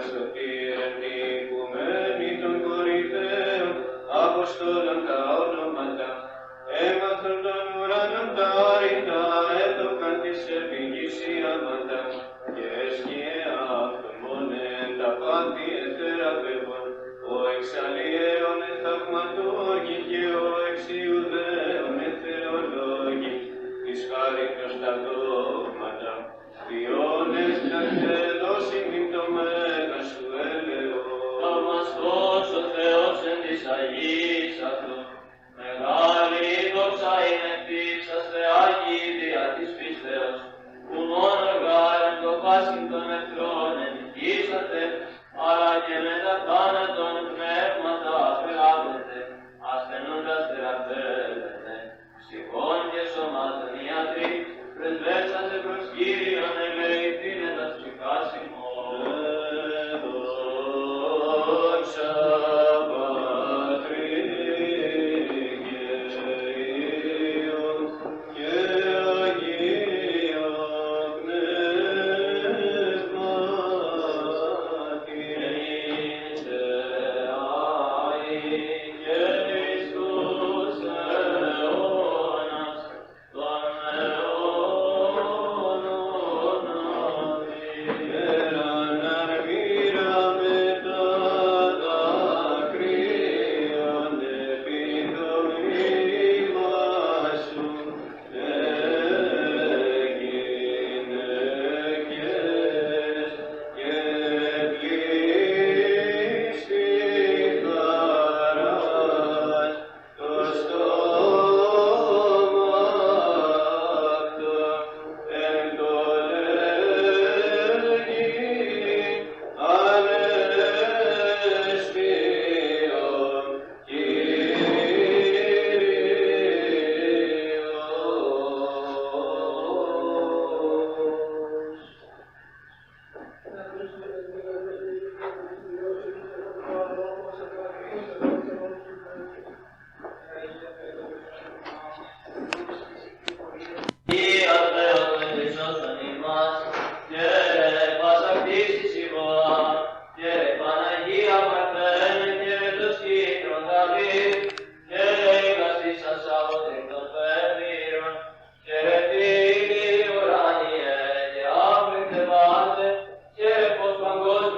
σωτήρεν οικουμένη των κορυφαίων Αποστόλων τα ονόματα, έμαθαν των ουρανών τα άρρητα, έδωκαν της ερμηγής ιάματα, και έσκυε αυτον μόνεν τα πάθη εθεραπεύων, ο εξαλλιέων εθαυματώργη και ο εξιουδαίων εθεολόγη, εις χάριτος τα δόγματα, διόνες και δώσει μην το μέγα σου έλεο. Θαυμαστός ο Θεός εν της Αγίας αυτού, μεγάλη δόξα είναι κτίσαστε Άγιοι δια της πίστεως, που μόνο γάραν το πάσιν των εχθρών ενικήσατε, αλλά και με τα θάνατον πνεύματα αφελάβετε, ασθενούντας θεραπεύετε, ψυχών και σωμάτων ιατροί, πρεσβεύσατε προς Κύριον ελεηθήνε τα ψυχάς ημών. Παγκόσμιο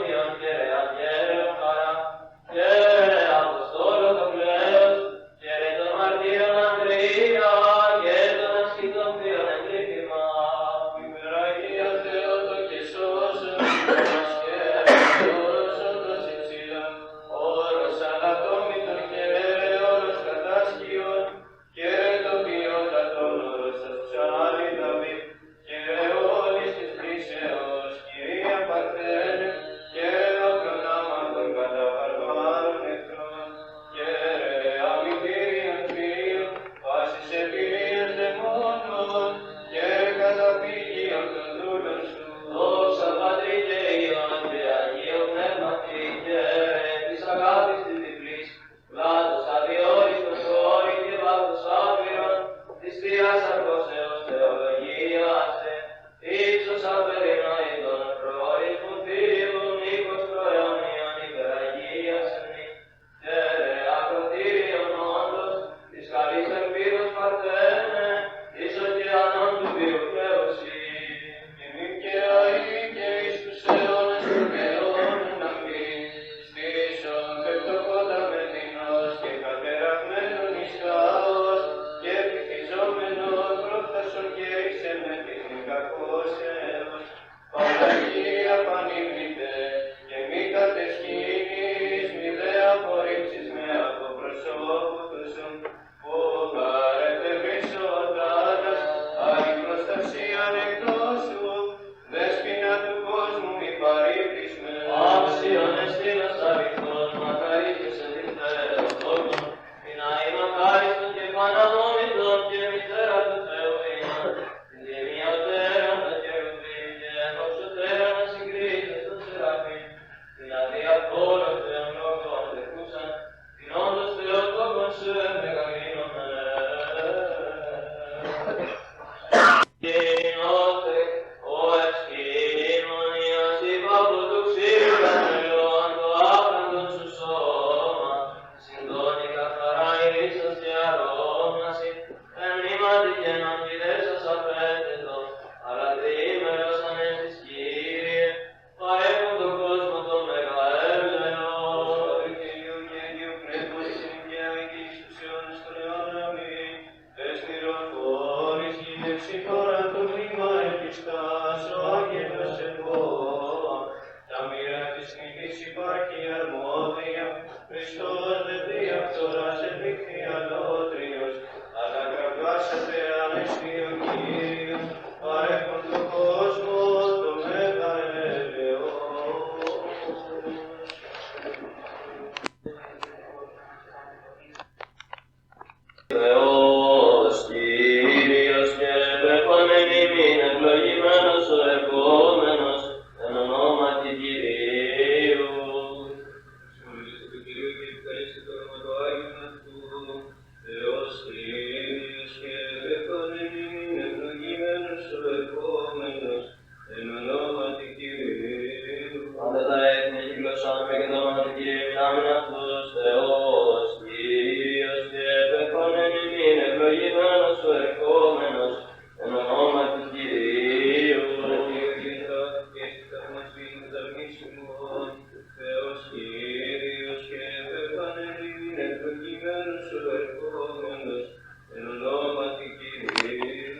ημών, Θεός Κύριος και επανελειμήν ευλογημένος ο ερχόμενος, εν ονόματι Κυρίου.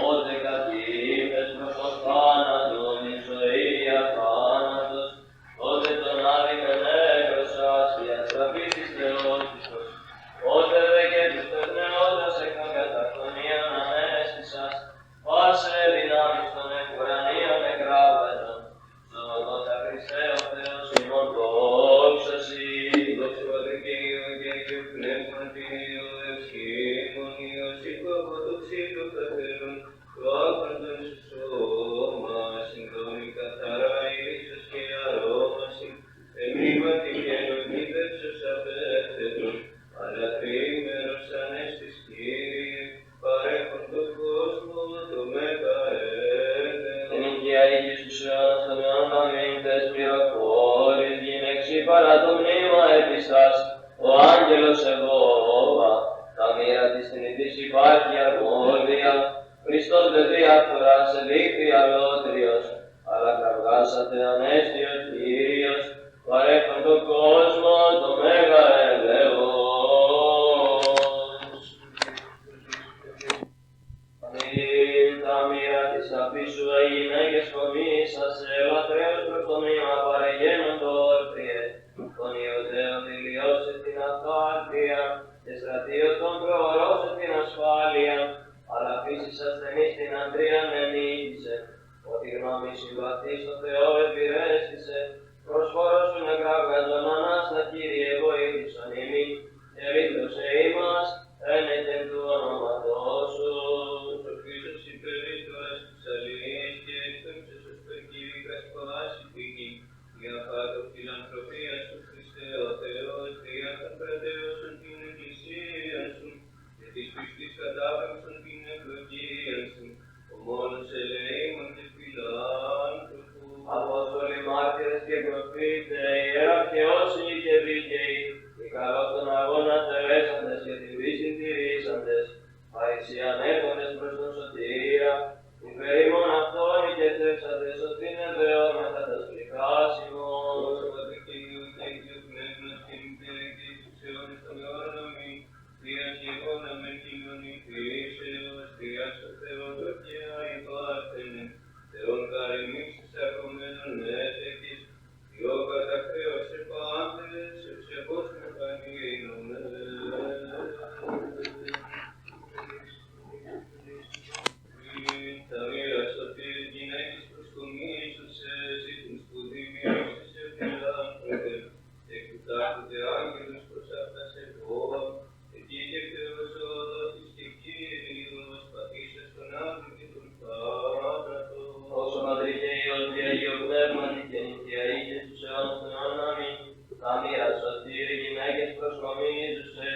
Ότε κατήφες προς τον θάνατον, η ζωή αθάνατος, ότε τον άδικον έκρωσας, η αστραπή της Θεότητος, ότε δε και τους τεχνεώτας εκ των καταφωνίων ανέστησας, πάσε δυνάμεις των εκουρανίων εκράβετων, σώματα Χριστέ ο Θεός ημών δόξα σοι. Δόξα Πατρί και Υιό και Αγίου Πνεύματι, ο ευσχήμων Ιωσήφ από το ξύλο φθαθερών, το άπαντον σου σώμα, συγκρόνη καθαρά ήλισσος και αρώμαση, εμνήματι και ενοχή δέψος απέθετον, αλλά τρίμερος ανέστης Κύριε, παρέχον τον κόσμο το μέγα έλεος. Την οικία ήγης τους αιώνας των αιώνων αμύντες πληροφόρης, γυναίξη παρά το μνήμα επιστάς, ο άγγελος Εβώβα, τα μοίρα της θνητής υπάρχει αρμόδια, Χριστός δε διαφθοράς εδείχθη αλότριος, αλλά κραυγάσατε ανέστιος Κύριος, παρέχον τον κόσμο το μέγα έλεος. Τα μοίρα της ταφής σου οι γυναίκες κομίσας, ελατρέως προς το μήμα παρεγαίνουν το όρθιε, τον Ιουδαίων δηλιώσε την αθάρτια, και στρατιωτών προορώσε την ασφάλεια, αλλά φύσης ασθενής την αντρίαν ενίκησε, ότι γνώμη συμπαθή στο Θεό επιρέστησε, προσφόρος σου νεκράβγαζον ανάστα Κύριε βοήθησον ημί, και ρήτωσε ημάς, ένεκεν του ονόματός σου. Ορκίζος υπερήτωρας τους αλληλείς και εκπέμψες ως περκήρυκας πάση πηγή, για χάτω φιλανθρωπίας του Χριστέ ο Θεός, δια των κρατέωσον την εκκλησία σου, και της πιστής κατάπεμψον την ευλογία σου, ο μόνος ελεήμων και φιλάνθρωπου. Απόστολοι μάρτυρες και προφήτες, ιεραρχαιόσοι και δίκαιοι, οι καλώς τον αγώνα τερέσαντες και την πίστη τηρήσαντες, παρησιανέχοντες προς τον σωτήρα, υπερήμων αυτόν και θεύσαντες ότι είναι Θεό μετά τα σπληκάσιμον. Δόξα Πατρί και Υιό και Αγίου Πνεύματος και νυκαία και εις τους αιώνες των αιώνων αμήν. Θείας και εγώ να μεν κοινωνηθήσεως, Θείας ο Θεός δοκιά υπάρχενε, Θεόν καρεμίξεις αρχομένων έτεκης, Θεό κατακρέωσε πάντες, ευσεβώς με πανήγηνομε. Τα μοίρα σωτήρες γυναίκες προσκομίσουσες, ή την σπουδή μοιράξεις σε φιλάνθρωπε, εκ του τάχονται άγγελους προς αυτά σε βόα, εκεί και Θεός ο οδότης και Κύριος, πατήσας τον άδειο και τον θάνατο. Όσο Πατρί και Υιός και Αγίου Πνεύματι και νυκαία ήγες τους αιώνας των αιώνων αμήν, τα μοίρα σωτήρι γυναίκες προσκομίζουσε,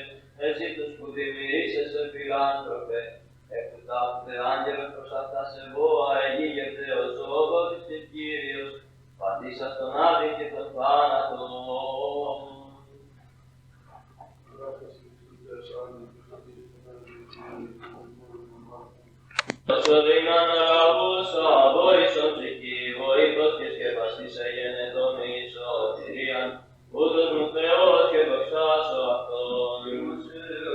εσύ τους που δημιουργήσεσαι φιλάνθρωπε, εκ του τάχονται άγγελος προς αυτά σε βόα, εκεί και Θεός ο οδότης και Κύριος, πατήσας τον άδειο και τον θάνατο. Όσο δύναν ραβούς αβόησον ψυχή, βοήθος και σκευαστής έγινε τον εις σωτηρίαν, ούτως μου Θεός και δοξάσω αυτόν.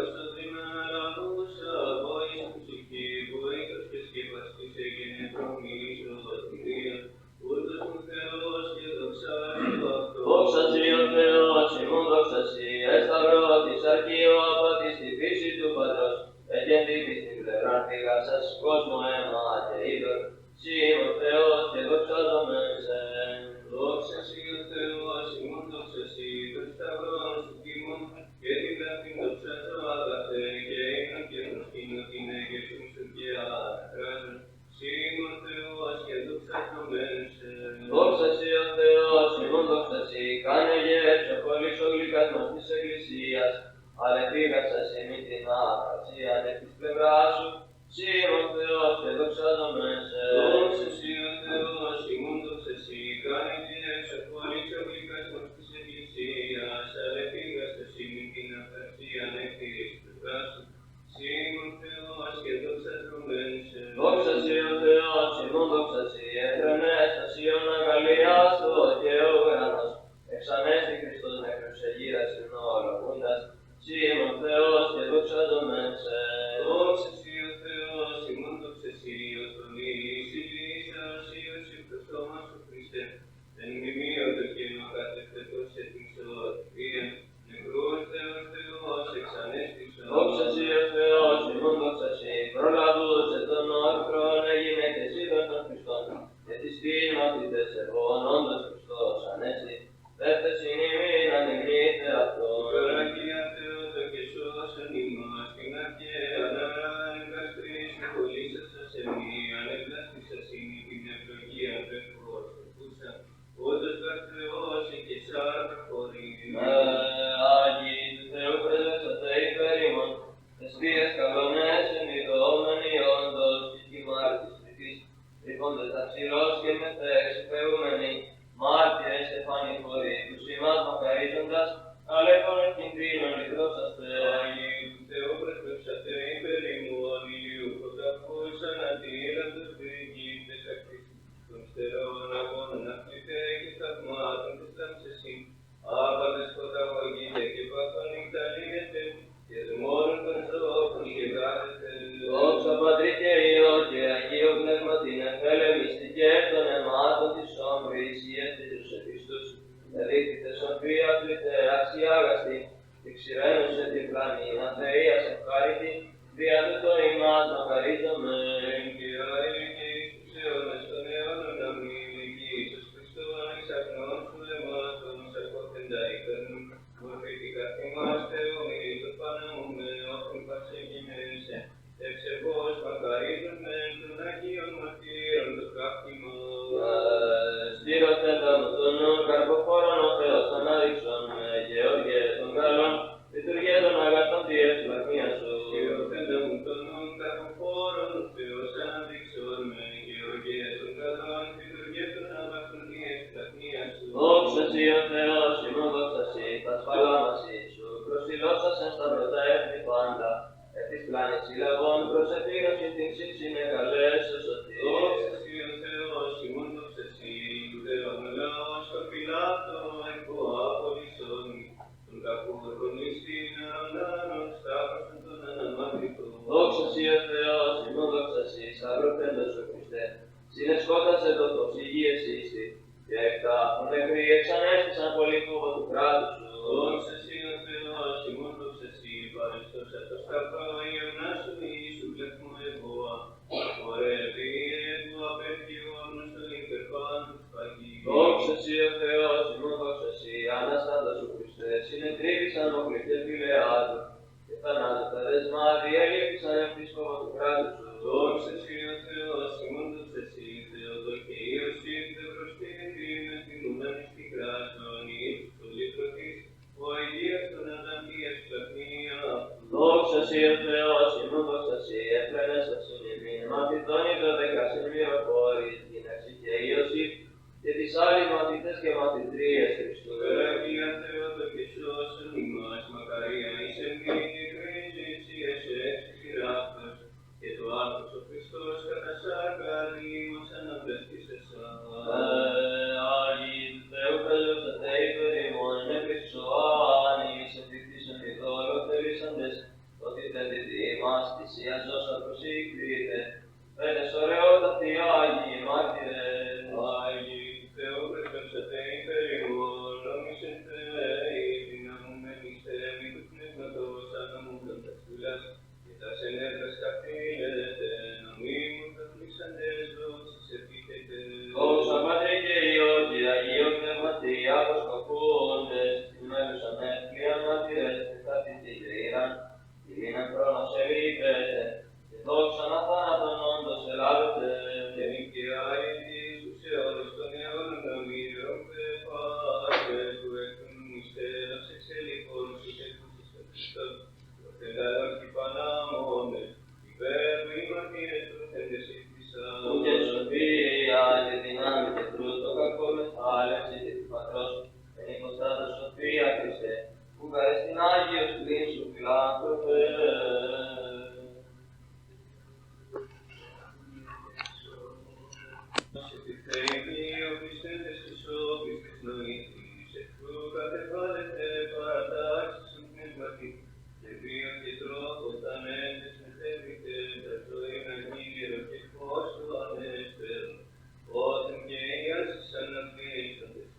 Όσο δύναν αραβούς αβόησον ψυχή, βοήθος και σκευαστής έγινε τον εις σωτηρίαν, ούτως μου Θεός και δοξάσω αυτόν. Δόξα σοι ο Θεός ημών δόξα σοι, εσταυρώθης αρχείο από τη φύση του Πατρός, εκεντήθης την πλευρά φύγασας κόσμο αίμα και είδωρ, σοι ο Θεός και δοξάζομεν σε. Δόξα σοι ο Θεός ημών δόξα σοι, τον σταυρόν σου τιμών, και την λάθην δοξάζω αγαθέ, και έναν και προσκύνω την έγκαισον σου και ακράζω, σοι ο Θεός και δοξάζομεν σε. Δόξα σοι ο Θεός ημών δόξα σοι, κάνε γεύς ο χωρίς ο γλυκασμός της Εκκλησίας, αλεπίγασας ημί την αχαρσία της πλευράς σου, σοι ο Θεός και δοξάζομεν σε. Δόξα σοι ο Θεός ημών δόξα σοι, κάνε γεύς ο χωρίς ο γλυκασμός της Εκκλησίας, αλεπίγασας ημί την αχαρσία της πλευράς σου, σοι ο Θεός και δοξάζομεν σε. Δόξα σοι ο Θεός ημών δόξα σοι, έφρενες τα σιών αγαλίας του και εγώ, όντως Χριστός, ανέστη, δεύτερος είναι ημίν, ανεγνύεται αυτόν. Τώρα Κύριε Θεότο και σώσον ημάς, την αρχαία αναγκαστρής και χωρίσασας εμεί, ανεκλάστησας είναι την ευλογία του ευχός, εκούσαν, όντως γαρ Θεός και σάρκα χωρίς. Άγιοι του Θεού πρεσβεύσατε υπέρ ημών, θεσπίες καλονές ενειδόμενοι όντως της γημάρτης τριτής, τρυπώντες δαψιλός και μεθεξυπαιούμενοι, μάρτυρες εφανιφοροί, τους ημάς μακαρίζοντας, αλέφωνες κινδύνων ιδρώσαστε. Άγιοι του Θεού πρεσβεύσατε υπέρ ημών, ηλίου φωταφούς ανατήραντος διηγήτες ακτής, των στερών αγώνων αυπλητέ και θαυμάτων της λάμψεσιν, άπαντες φωταγωγείτε και πάθων νυχταλίγετε, και δαιμόνων των ζώων και γάδετε. Δόξα Πατρί και Υιό και Αγίο Πνεύματι, εφέλεμιστη και των αιμάτων της όμβρης ιέτητος Χριστούς, ερήχθητε σοφία πλητε αξιάγαστη, εξηρένωσε την πλάνη, αθείας ευχάριτη, δια τούτο ημάς μακαρίζομαι. Και Άγιοι και εις τους αιώνες των αιώνων αμήν, εκεί Ιησούς Χριστόν εξ αγνών σου λεμάτων, σαρκώθεντα υπέρνουν, μορφήτικα θυμάς Θεομήτων παναούμε, όποιον παξεγινέσε, εξεργώς μακαρίζουν μεν των Αγίων μαρτύρων το καύχημα. Στήρωθέντα μου τον νου, καρποφόρον ο Θεός ανάδειξον, Γεώργιε των καλών, λειτουργία των αγαθών τη ευλογία σου. Στήρωθέντα μου τον νου, καρποφόρον ο Θεός αναδείξον με, Γεωργίε των καλών, λειτουργία των αγαθών τη ευλογία σου. Δόξα σοι ο Θεός, ημών δόξα σοι, τα σπαλάμασι σου, προσφυλώσασεν στα πρώτα έθνη πάντα, της πλάνης συλλαβών προσεφήρωση την σύξυνε καλές σωτή. Δόξα σοι ο Θεός, ημών δόξα σοι, Ιουδαίων λαός, των Πιλάτων, εγώ απολύσον, των κακούργων εις την ανάνων, σταύρωσον των αναμάρτητων. Δόξα σοι ο Θεός, ημών δόξα σοι, σταυρωθέντος ο Χριστέ, συνεσκότασε το υγείες ίστη, και εκτάφων νεκροί εξανέστησαν πολύ φόβο του κράτους σου. Δόξα σοι ο Θεός, ημών δόξα σοι, παρεστώσα το σταυρό, Ιωνά σου Ιησού πλεύχμο εγώ, απορρεύει εγώ απέφυγε ο άγνωστον υπερπάντους παγί. Δόξα σοι ο Θεός, ημών δόξα σοι, αναστάντας ο Χριστέ, συνετρίβησαν οκλητές Γιλεάδου, και θανάτου τα δεσμά διέλειφθησαν ευθύς φόβο του κράτους σου. Δόξα σοι ο Θεός, ημών δόξα σοι, Θεότο και Ιωσήφ, δε προστίθη με την ουδάνη στη κράσον, Ιησούς το λυτρωτής, ο Αγίας των Αδαμίας πλαχνία. Δόξα σοι ο Θεός, ημών δόξα σοι, εφρενέστασον ημίν, μαθητώνει το δεκασύν πληροφόρης, γυναίξη και Ιωσήφ, και τις άλλες μαθητές και μαθητρίες Χριστού. Αγία Θεότο και σώσον ημάς, μακαρία εις εμήν, εκρίζεις εσύ εξηράχτος, και το άνθρωπος ο Χριστός κατά σάρκα δήμος αναπλαστήσεσα. Άγιοι του Θεού πρεσβεύσατε υπέρ ημών, επεξωάν, εις επιθύσεων ειδόλου θερήσαντες, ότι θέτητη ημάς θυσία ζώσα προσήκρυτε, πένες ωραιότατοι Άγιοι μάρτυρες. Άγιοι του Θεού πρεσβεύσατε υπέρ ημών, νόμισεν Θεοί, δυναμούμενιστε μη του πνεύματος αναμούνταν τα σκουλάς, και τα σενέδρας καθήλετε, νομίμουν τα πλήσαντες δόξης επίθετε. Δόξα Πατρί και Υιό και Αγίο Πνεύματι, αποσκοπούντες, την μέλουσαν εύκολα μαρτυρές, και κάτι τη γρήραν, τη λύναν χρόνος ελείπετε, και δόξα να θάνατον όντως ελάβετε. Και νικιάει τους αιώνες των αιώνων να μοιρών πεφάτες που έχουν μυστέρας εξελιχών στους εκούσεις των Χριστών, προθελάρων και πανάμονες, υπέρ του οι μαρτύρες προθέντες ήρθισαν. Που και σοφία και δυνάμει και τρούτο κακό μεθάλευση και του Πατρός, εν υποστάτω σοφία Χριστέ, που καρεστην Άγιος πλήν σου φιλάνθρωπε. Επιθέει ο πιστέντες της όπης της νοήτης, εχθρού κατεβάλλεται παρατάξεις των πνεύματι, και βίον και τρόπο τα νέντες μεθεύεται, τα ζωή να γύρω και φως του ανέστερον, όταν και οι άσεις αναπτύσσοντες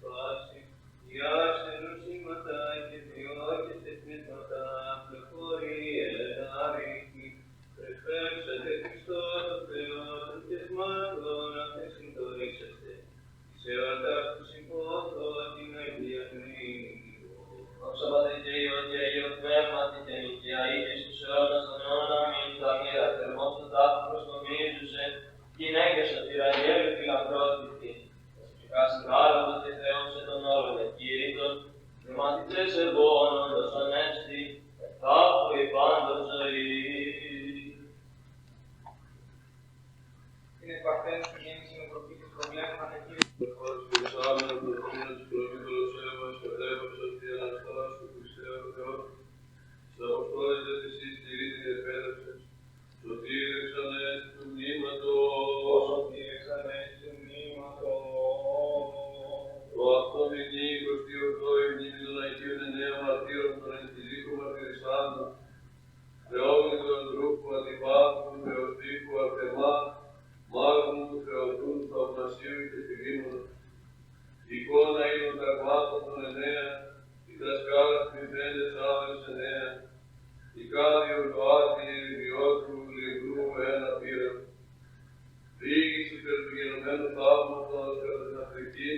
Κάλλας πριπέντες άβρες εννέα, Ικάδιο Ροάτι, Διότρου, Λιγρού, ένα πύρα. Ρίγης υπέρ του γενομένου θαύματος κατά την Αφρική,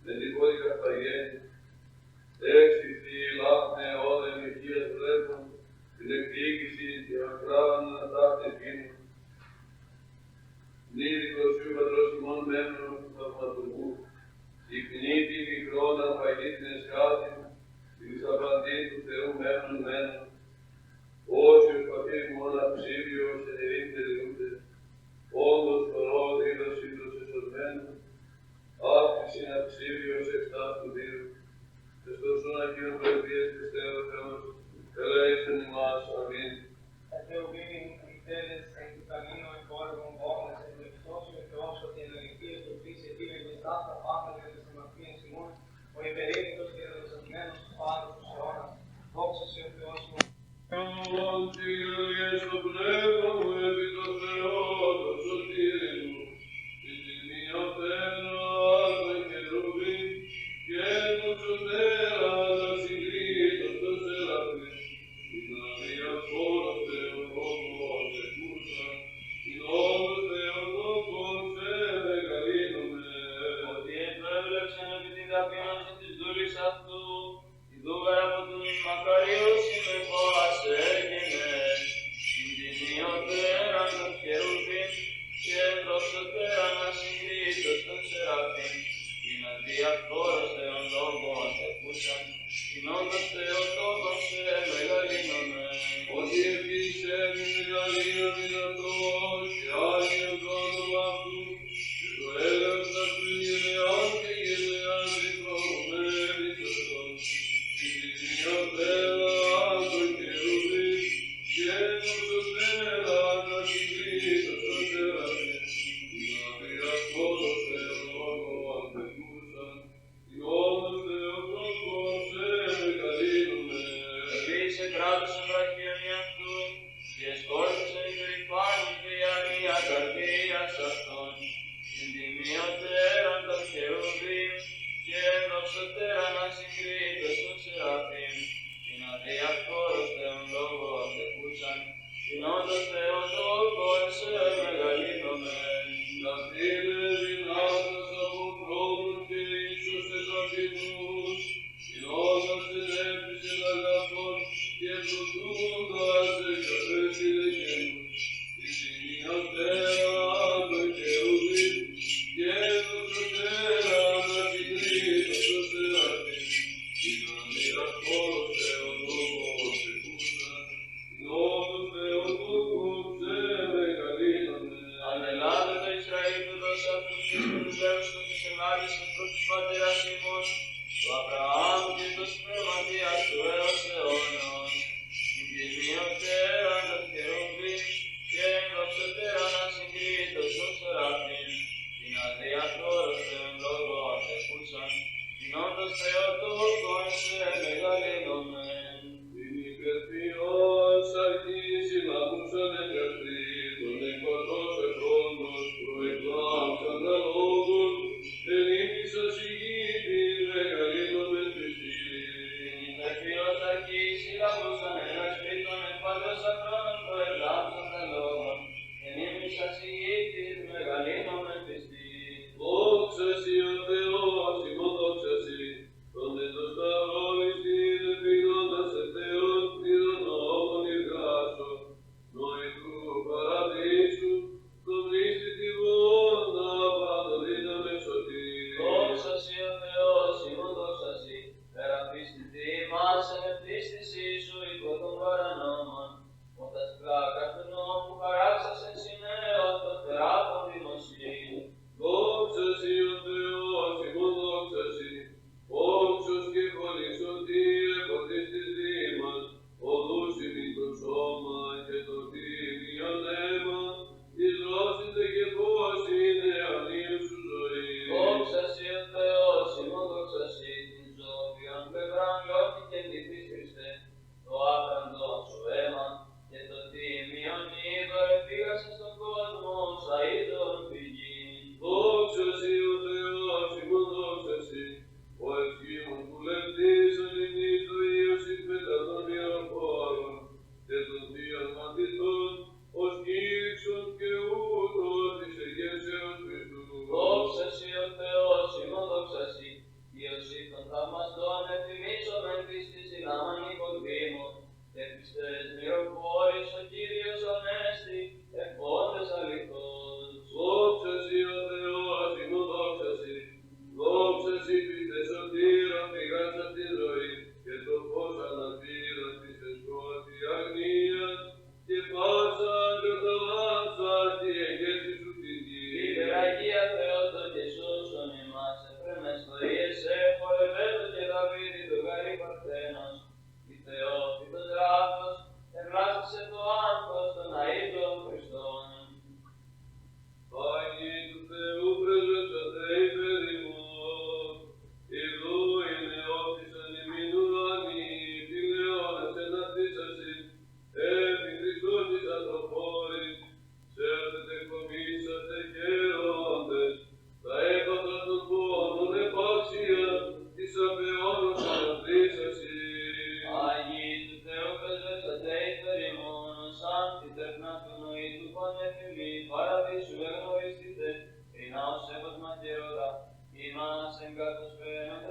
με την πόδη Καρταγένη. Έξι λάχνε όδεν ηχείας βλέπουν, την εκδίκηση και ακράβαν τάχτε εκείνου. Νίδικος σου πατρός ημών μένων του θαυματουργού, η κνήτη μικρόν απαγή την εσκάτη, την εισαπαντή του Θεού μένων μένων. Όσιος πατήρ ημών αψίβιος εν ειρήνη τελειούνται, όντως φορώ δίδος ύδρος εσωρμένου, άφησιν αψίβιος εξτάς του δίδου. Χριστός ον Αγίον Προεδρίας πιστεύω Θεός, ελέησον ημάς, αμήν. Θεοβήμοι κριτέρες εν του καμίνου εφόρμων βόμνες εν εξώσιο Θεός ότι εν αληθείες του πεις επίλεγες ταύτα πάντα για τις αμαρτίες ημών, ο υπερήμητος και δεδοσασμένος του Πάτρου του αιώνας. Δόξα σε ο Θεός μου. Κύριε στο πνεύμα μου επί το Θεό το σωτήρι μου, τη τιμή αφαίνα το χερουβίμ και το σωτέρα τα συγκρίτως το σεραφείμ. Την αδιαφόρος Θεοτόκος εκούσαν, την όντως Θεοτόκος σε μεγαλύνομαι. Ότι επέβλεψεν επί την ταπείνωση της δούλης αυτού, η δούβερα από τον μακαρίους ημεχώρας έγινε, την τιμιωτέραν των χερουβίμ και δοξωτέραν ασυγκρίτως των σεραφείμ, την αδιαφόρος Θεοτόκος εκούσαν, την όντως Θεοτόκος σε μεγαλύνομαι. Ότι επίσε μη μεγαλύνω δυνατός και άγιον το όνομα αυτού, και το έλεος αυτού γενεάν και γενεάν διχρωμένης αυτόν. Την τιμιωτέραν των χερουβίμ και δοξωτέραν ασυγκρίτως των σεραφείμ, την αδιαφόρος Θεοτόκος εκούσαν, την όντως Θεοτόκος σε μεγαλύνομαι. Επίσης κράτησε βραχίωνη αυτού και σκόρπισε η περηφάνη και η αγνία καρδίας αυτών. Την τιμιωτέραν των χερουβίμ και δοξωτέραν ασυγκρίτως των σεραφείμ. Την αδιαφόρος Θεόν λόγος εκούσαν, την όντως Θεοτόκον σε μεγαλύνομεν. Να στείλε δυνάτας από χρόνους και ίσως τετραπινούς, συνόδας ενέπισεν αγαθών και προτούντας εκαθέσιλε γένους. Τη τιμιωτέραν των χερουβίμ και δοξωτέραν ασυγκρίτως των σεραφείμ. Την αδιαφόρος Θεοτόκος εκούσαν, την όντως Θεοτόκον σε μεγαλύνομεν. Ανελάβε το Ισραήλ του δώσε αυτούς και στους λαίους του και συνάντησαν προς τους πατέρας ημών, του Αβραάμ και το σπερματίας του έως αιώνος. Την τιμιωτέραν των χερουβίμ και δοξωτέραν ασυγκρίτως των σεραφείμ. Την αδιαφόρος Θεόν λόγος εκούσαν, την όντως Θεοτόκον σε μεγαλύνομεν. Την υπερποιός αρχής συλλαμούσαν εγκαστή, τον εκπατός εχρόντος προεκλάμψαν τα λόγων, εν ήμισας ηγήτης μεγαλύνομεν πιστή. Την υπερποιός αρχής συλλαμούσαν ένας σπίτων εκπατός αχρόνων προεκλάμψαν τα λόγων, εν ήμισας ηγήτης μεγαλύνομεν πιστή. Δόξα σοι ο Θεός, ημών δόξα σοι, τον εν το σταυρόν εις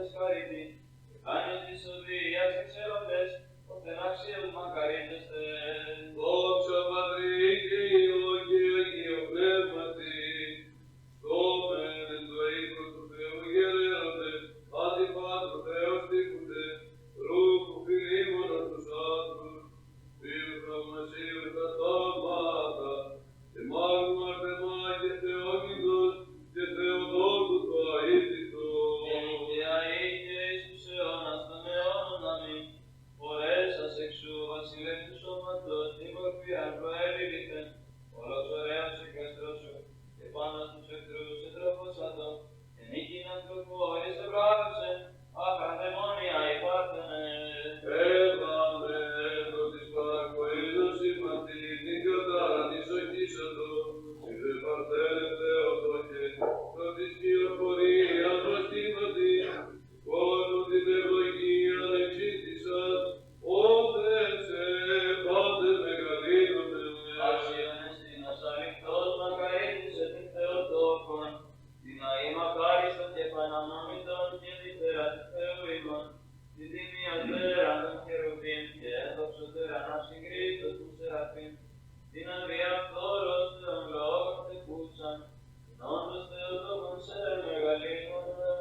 εσχαρητή, κάνεις της οδηγίας εξαίροντες, ώστε να αξίως μακαρίζεστε. Δόξα Πατρί και Υιό και Αγίο Πνεύματι, στόμεν εν το οίκο του Θεού γερέροντες, αντιπάτρου Θεός τύχονται, ρούχου φιλίμωνα τους άντρους, φίλου θαυμασίου τα θαύματα, και μάγου Αρτεμά και Θεόγιδος και Θεοδότου το αίτητο. Και αείτια εις τους αιώνας των αιώνων αμήν, φορέσας εξού βασιλεύ του σώματος, την κορφίαν προέλυβηθεν, όλος ωραίος εκάστρος σου, και πάνω στους εχθρούς ετροφώσατο, και νίκην ανθρωπόρης ευράβευσεν, αχανδαιμόνια υπάρχενε. Έβαμε το της παρακοήλος ηματή, την κατάρα της οχίσατο, είδε παρθένε Θεοτόκε, το της κυροφορία προστήματι, κόσμο την ευλογία εξήτησας, όντες σε πάντε μεγαλύνονται. Άξιον εστίνος αληθώς μακαρίζησε την Θεοτόκον, την αή μακάριστον και πανανόμητον και διτέρα του Θεού ημών, την τιμίας πέραν των χερουβίμ και έδοξοτέραν αυσυγκρίτως του Σεραφείμ, την αδριαυτόρος των λόγων τεκούσαν, την όντως Θεοτόκον σε μεγαλύνονται.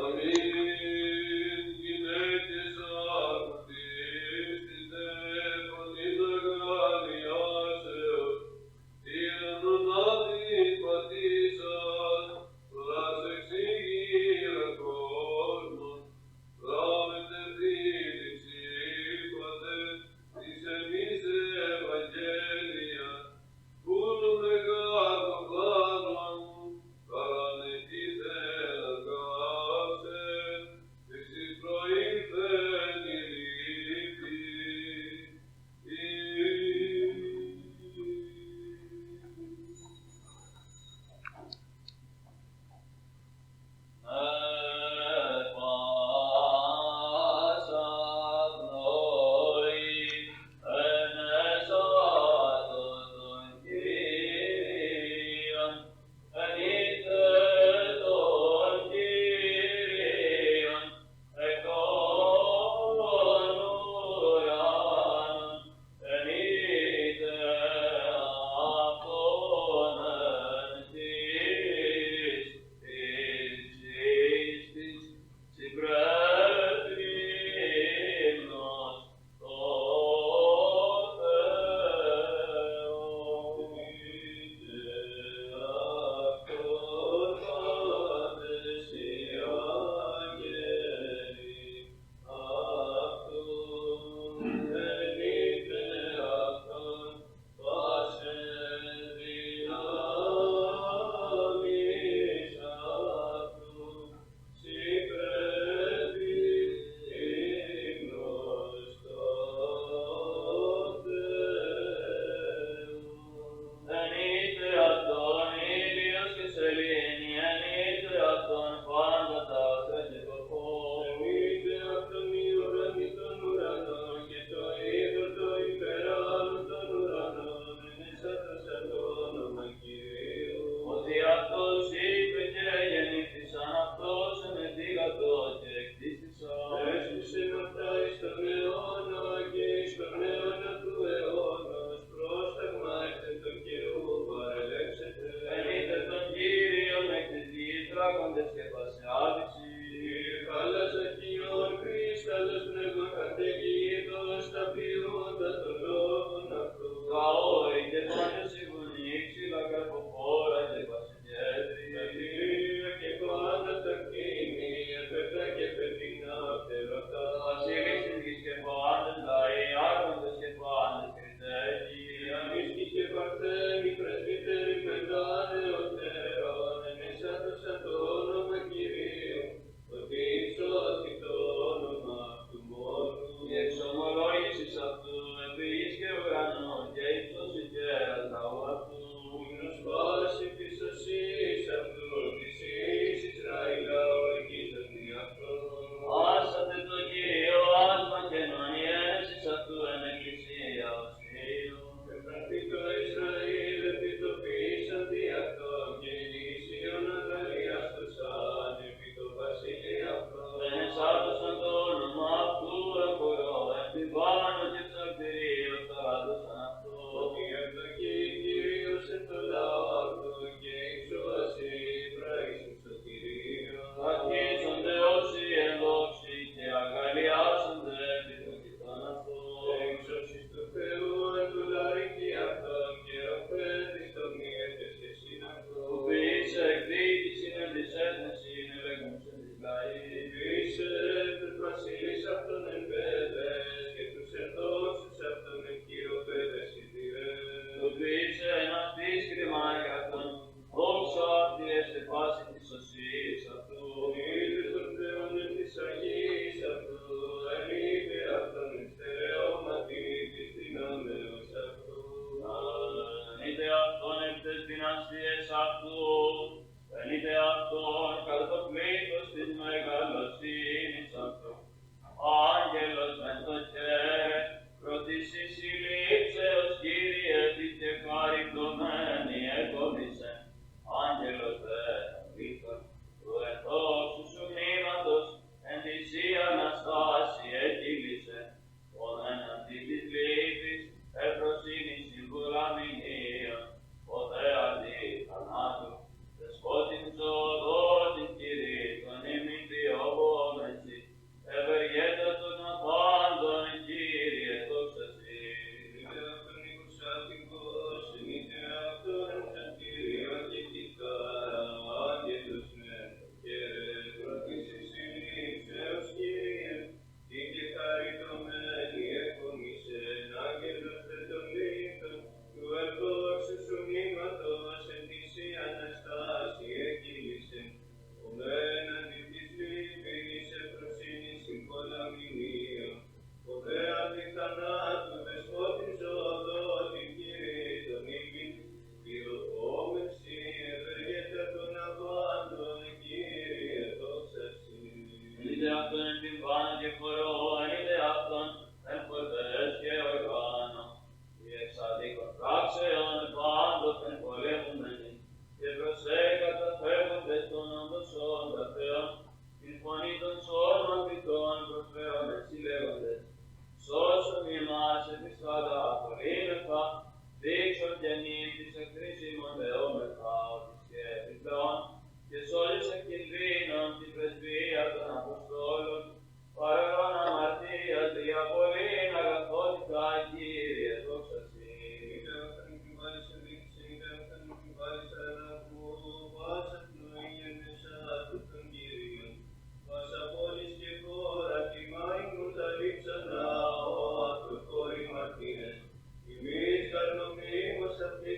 Αμήν, γυναίκες αυτής της νεφωνής αγαλιάσεως, τύρανον άδει πατήσας, πράς εξήγηρα δυναστείες αυτού, ενείτε αυτόν κατά το πλήθος της μεγαλοσύνης αυτού. Άγγελος μεν το χέρι, προτίσεις συλλήψεως, Κύριε, τι και χαριτωμένη εκόμισε. Άγγελος δε βήθων, του ενδόξου σου μνήματος, εν της η Αναστάση εκείλησε. Ον εναντί της λύπης, εφροσύνη συμβουλαμηνίων, ποτέ αντί θανάτου, δεσπότην ζωοδότην κηρύττων ημίν διοβόμεση, ευεργέτα των απάντων, Κύριε, δόξα σοι. Είτε αυτόν οικουσάτικος, είτε αυτόν σαν Κύριον και κυτάρα, άγγελος μεν και προτίσεις συλλήψεως, Κύριε, τι και χαριτωμένη εκομίσεν, άγγελος δε των λίθων, του ενδόξου σου μνήματος, εν της η Αναστάση εκείλησεν. Ο μεν αντί της λύπης, εφροσύνη συμβολαμηνίων, ο δε αντί θανάτου, δεσπότην ζωοδότην κηρύττων ημίν διωγόμεση, ευεργέτα των απάντων, Κύριε, δόξα σοι. Ενείτε αυτόν εν την πάνω και χορό, ενείτε αυτόν εν φορτές και οργάνο, οι εξαδίκων πράξεων πάντοτε πολέμουμενοι, και προσέκα τα φεύγοντες των όντωσών τα Θεών, την φωνή των σώματιτών προσφέροντες συλλέγοντες. Σώσον ημάς επί κατά απολύμεθα, δείξον και νύν της εκκρίσιμων δεόμεθα, ότι και επιπλέον, και σ' όλης εκκινδύνων την πρεσβεία των Αποστόλων, παρελών αμαρτίας διαπολύν αγαθότητα, Κύριε, δόξα σοι. Είτε αυτόν επιβάλλεις ενδείξη, είτε αυτόν επιβάλλεις αναπού, πάσα πνοή μέσα του των Κύριων. Πάσα πόλης και χώρα, τιμάικουν τα λείψανα, ο αυτοφόροι μαρτύρες. Εμείς καρνομήμος αυτοί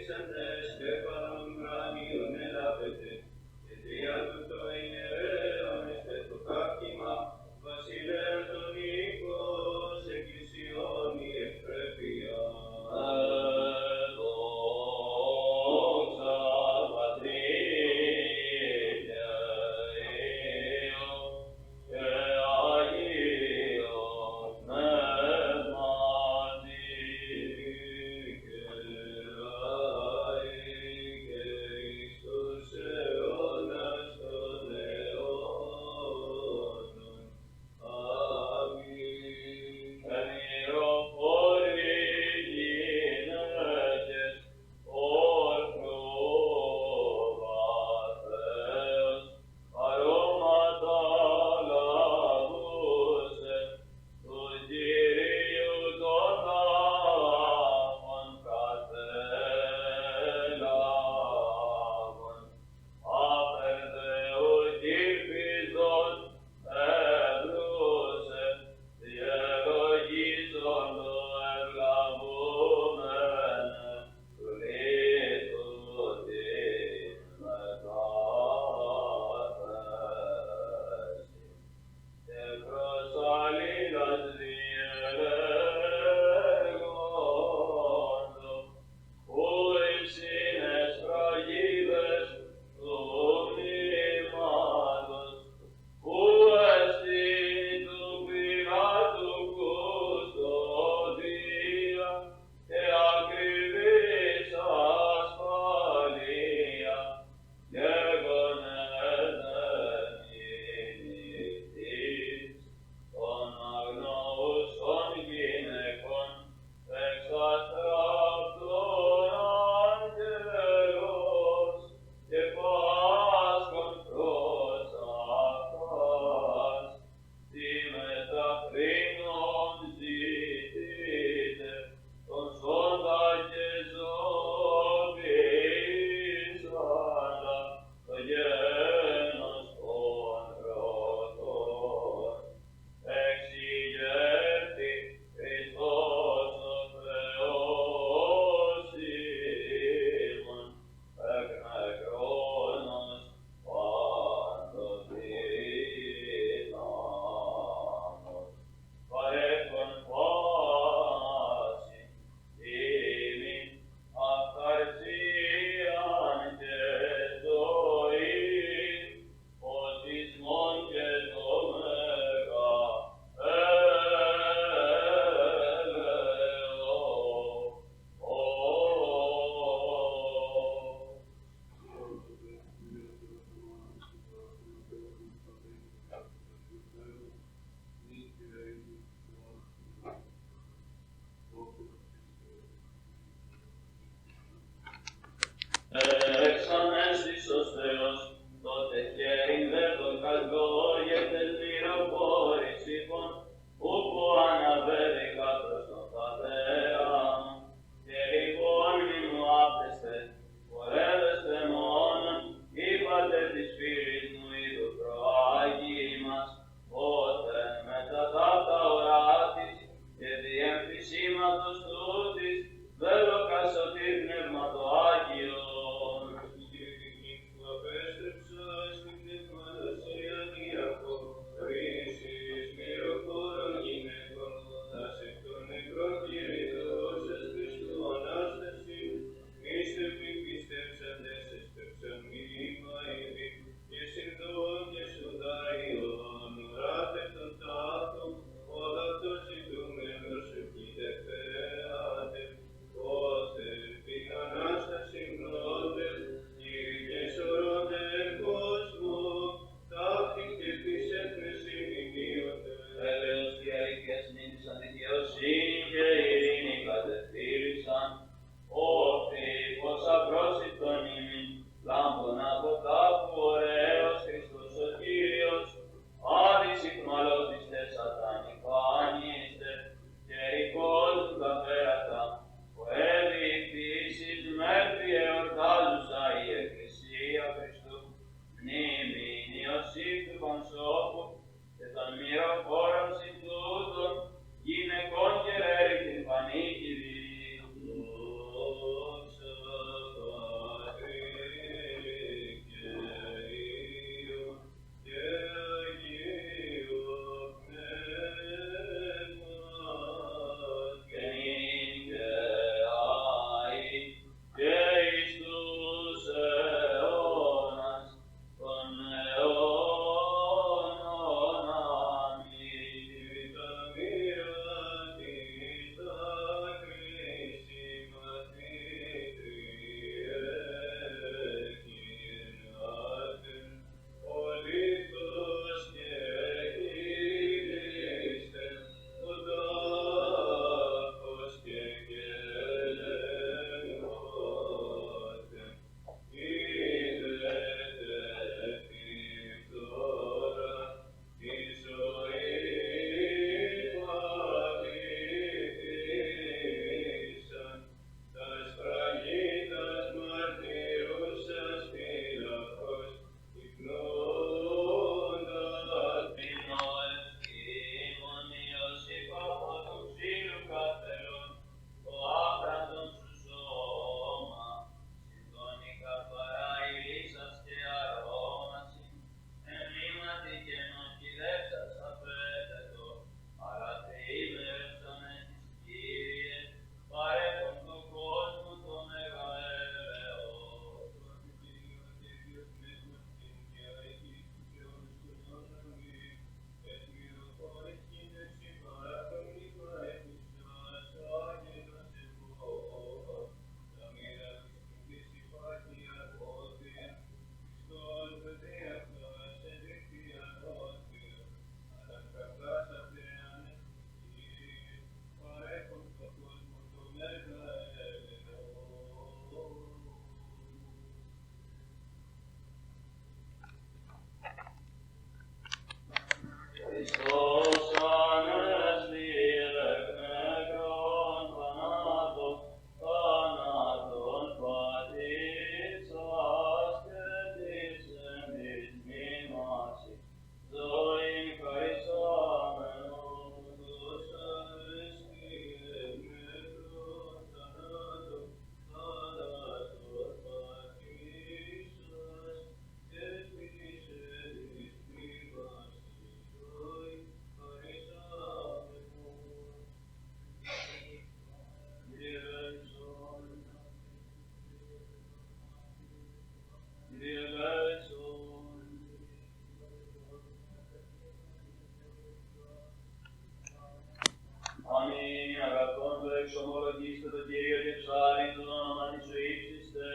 εις το Κύριο και ψάριν το όνομα της σου ύψιστε,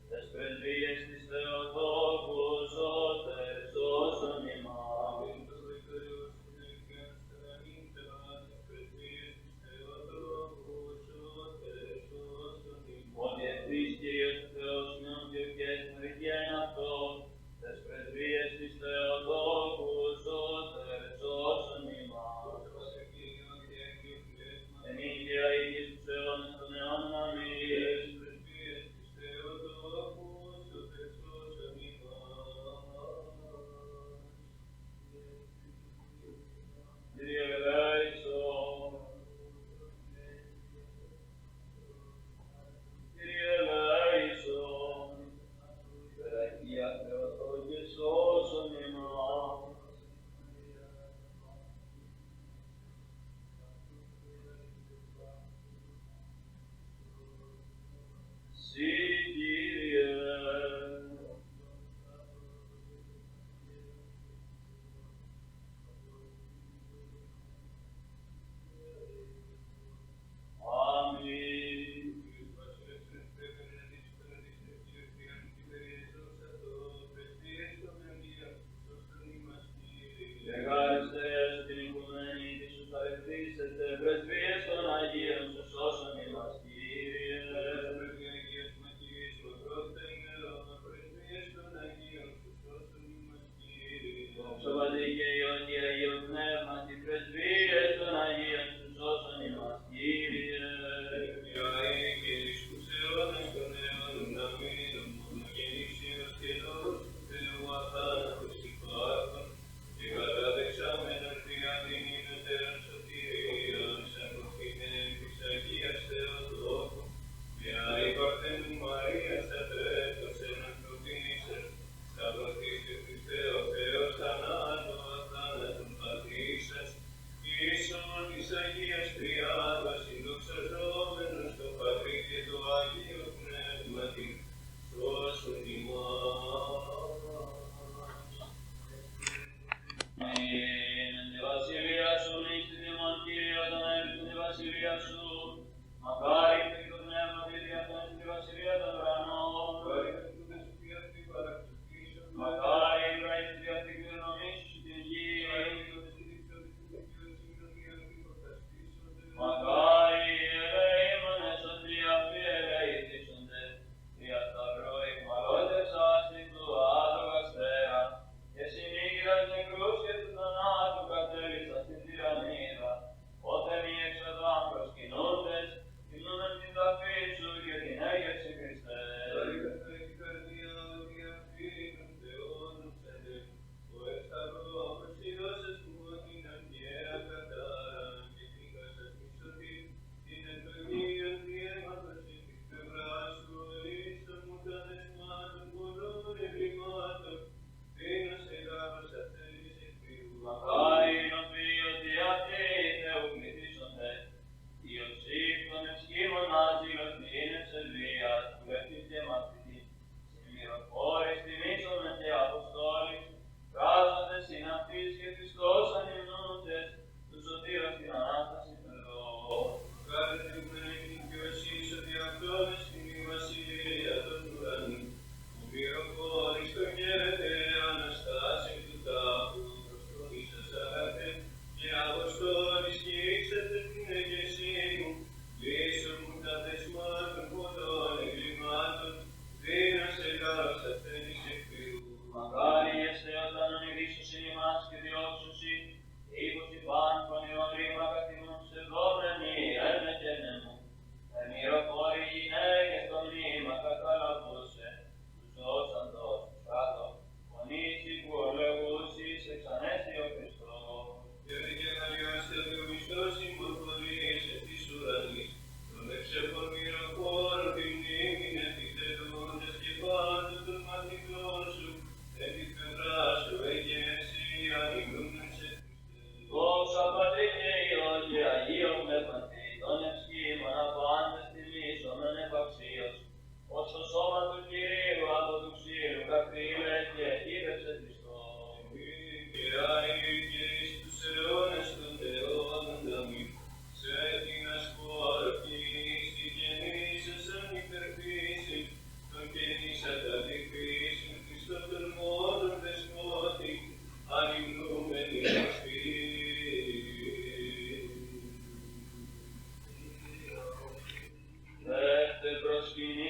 τες πρεσβείες της Θεοτόκου σώτερ σώσον ημάς. Ότι ευθύς Κύριος Θεός νου και ουκέσμου ηγέν αυτό, τες πρεσβείες της Θεοτόκου σώτερ σώσον ημάς. Εν ίδια ήγης τους αιώνες των αιώνων αμήν.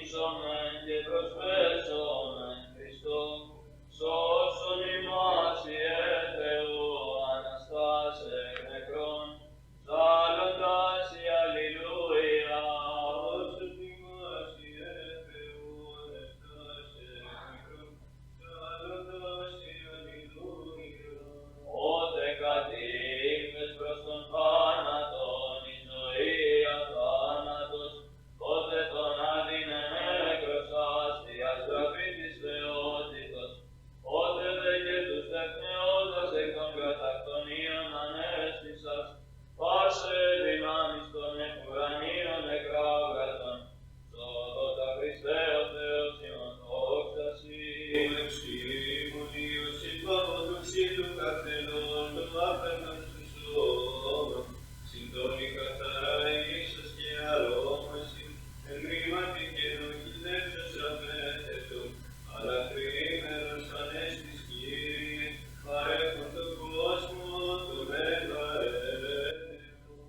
Αγωνίζομεν και προσπέσομεν Χριστό, σώσον ημάς Ιε Θεού, Αναστάσε εκ νεκρών, ψάλλοντας η Αλληλούια. Σώσον ημάς Ιε Θεού, Αναστάσε εκ νεκρών, ψάλλοντας η Αλληλούια. Ότε κατήφθες προς τον θάνατον, η ζωή αθάνατος, τότε τον άδεινε νεκρος άστιας γραφή της θεότητος, ότε δε και τους τεχνιώτας εκ των κατακτονίων ανέστησας, πάσε δυνάμεις των ουρανίων εκράβγατων, σώδοτα Χριστέ ο Θεός ημών δόξα Συ. Εξήμωνιος η παποδοξή του καθενών των άπαινων του σώμα, συντώνει καθαρά ίσως και αρώμαση, εν ρήματι και ενοχητεύσος απέθετον, αλλά τρίμερος ανέστης Κύριε, παρέχον τον κόσμο του μεγαέρευνου.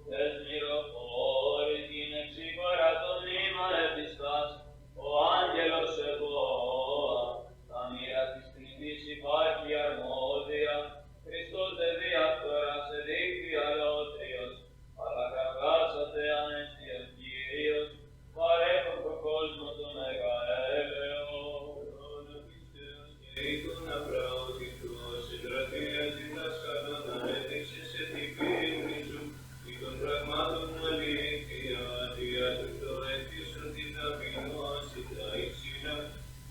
Τες μυροφόρης γυναιξή παρά το νήμα επιστάς, ο άγγελος εγώα, τα μοίρα της Τριντής υπάρχει αρμόδια, Χριστός δε διαφθοράς εδείχθη αλότριος, αλλά καυγάσατε ανέστη ο Κύριος, παρέχον τον κόσμο του μεγαέλεος. Χρόνο πιστέως και εικόνα πραότητος, εντρατείας διδάσκαλον ανέδειξε σε την πίστη σου, ή των πραγμάτων αλήθεια, δια του το έκτισον την ταπεινώση, τα υψηλά,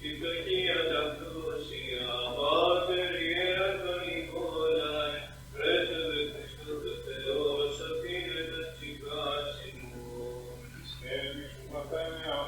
η φτωχία τα πλούσια, Πάτερ Ιεραρχον Νικόλαε, πρέσβευε Χριστό το Θεό, σωθήνε τα τσικάς ημών. Σκεύη σου καθένα